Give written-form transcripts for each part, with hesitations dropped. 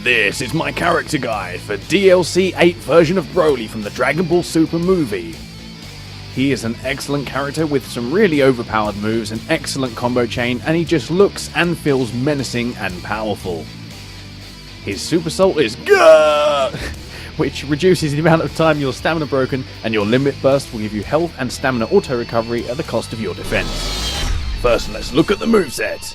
This is my character guide for DLC 8 version of Broly from the Dragon Ball Super movie. He is an excellent character with some really overpowered moves, an excellent combo chain, and he just looks and feels menacing and powerful. His Super Soul is GAH! Which reduces the amount of time your stamina broken, and your limit burst will give you health and stamina auto recovery at the cost of your defense. First, let's look at the moveset.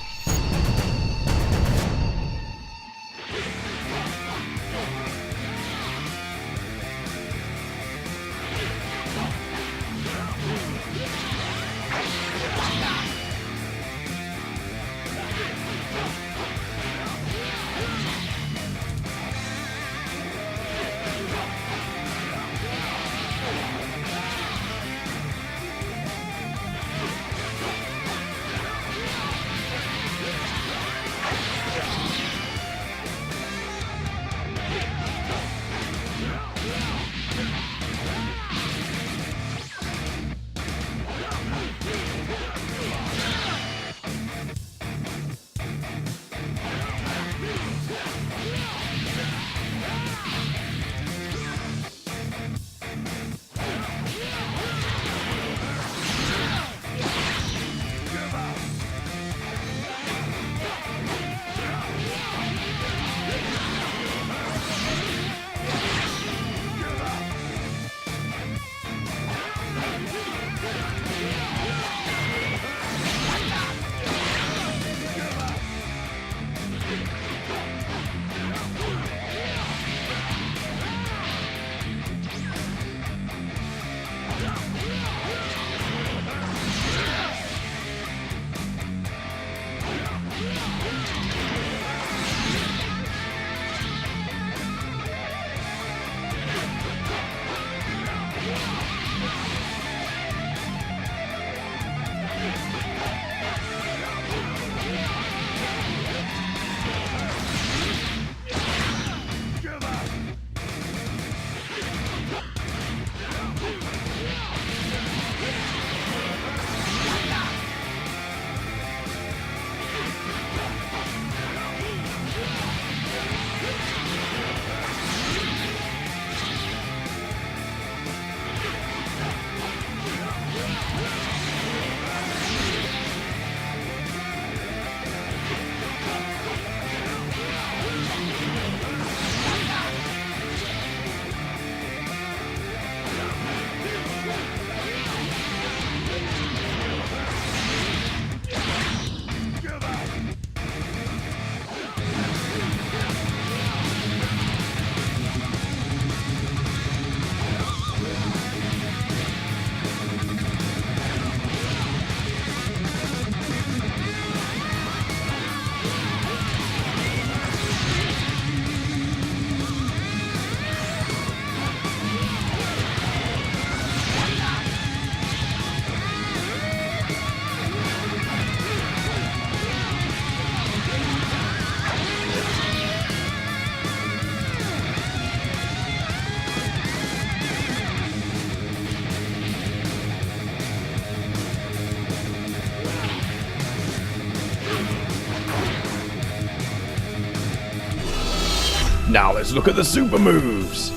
Now let's look at the super moves.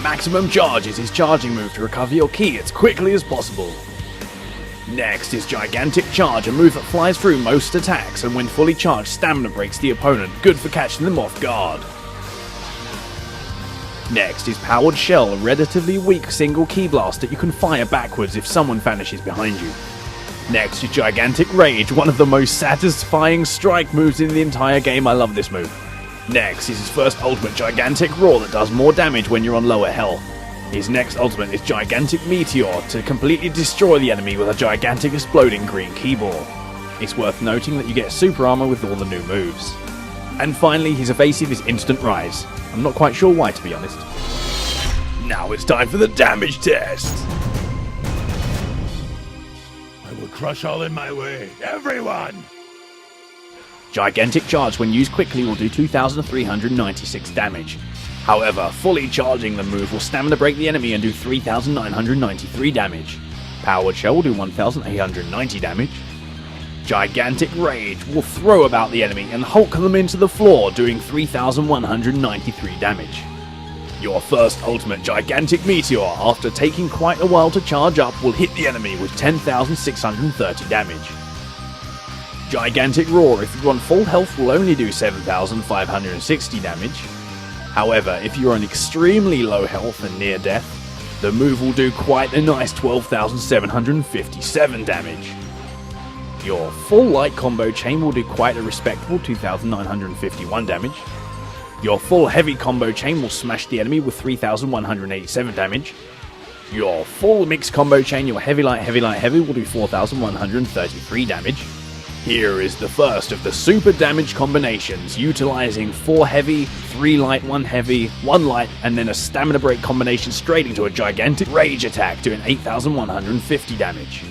Maximum Charge is his charging move to recover your ki as quickly as possible. Next is Gigantic Charge, a move that flies through most attacks, and when fully charged, stamina breaks the opponent, good for catching them off guard. Next is Powered Shell, a relatively weak single ki blast that you can fire backwards if someone vanishes behind you. Next is Gigantic Rage, one of the most satisfying strike moves in the entire game. I love this move. Next is his first ultimate, Gigantic Roar, that does more damage when you're on lower health. His next ultimate is Gigantic Meteor, to completely destroy the enemy with a gigantic exploding green ki ball. It's worth noting that you get super armor with all the new moves. And finally, his evasive is Instant Rise. I'm not quite sure why, to be honest. Now it's time for the damage test. Crush all in my way. Everyone! Gigantic Charge, when used quickly, will do 2,396 damage. However, fully charging the move will stamina break the enemy and do 3,993 damage. Powered Shell will do 1,890 damage. Gigantic Rage will throw about the enemy and hulk them into the floor, doing 3,193 damage. Your first ultimate, Gigantic Meteor, after taking quite a while to charge up, will hit the enemy with 10,630 damage. Gigantic Roar, if you're on full health, will only do 7,560 damage. However, if you're on extremely low health and near death, the move will do quite a nice 12,757 damage. Your full light combo chain will do quite a respectable 2,951 damage. Your full heavy combo chain will smash the enemy with 3,187 damage. Your full mixed combo chain, your heavy light heavy light heavy, will do 4,133 damage. Here is the first of the super damage combinations, utilizing 4 heavy, 3 light, 1 heavy, 1 light, and then a stamina break combination straight into a Gigantic Rage attack, doing 8,150 damage.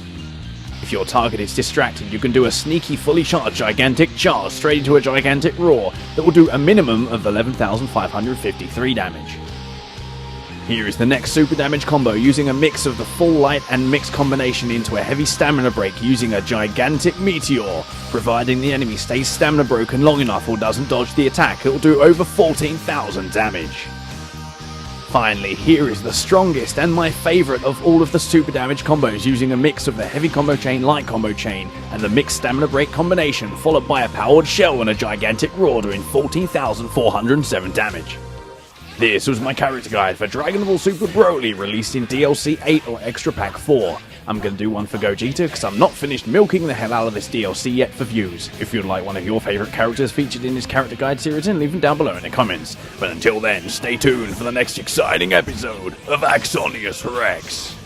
If your target is distracted, you can do a sneaky fully charged Gigantic Charge straight into a Gigantic Roar that will do a minimum of 11,553 damage. Here is the next super damage combo, using a mix of the full light and mixed combination into a heavy stamina break using a Gigantic Meteor. Providing the enemy stays stamina broken long enough or doesn't dodge the attack, it will do over 14,000 damage. Finally, here is the strongest and my favourite of all of the super damage combos, using a mix of the heavy combo chain, light combo chain, and the mixed stamina break combination, followed by a powered shell and a Gigantic Roar doing 14,407 damage. This was my character guide for Dragonball Super Broly, released in DLC 8 or Extra Pack 4. I'm going to do one for Gogeta because I'm not finished milking the hell out of this DLC yet for views. If you'd like one of your favourite characters featured in this character guide series, then leave them down below in the comments. But until then, stay tuned for the next exciting episode of AxoniusRex.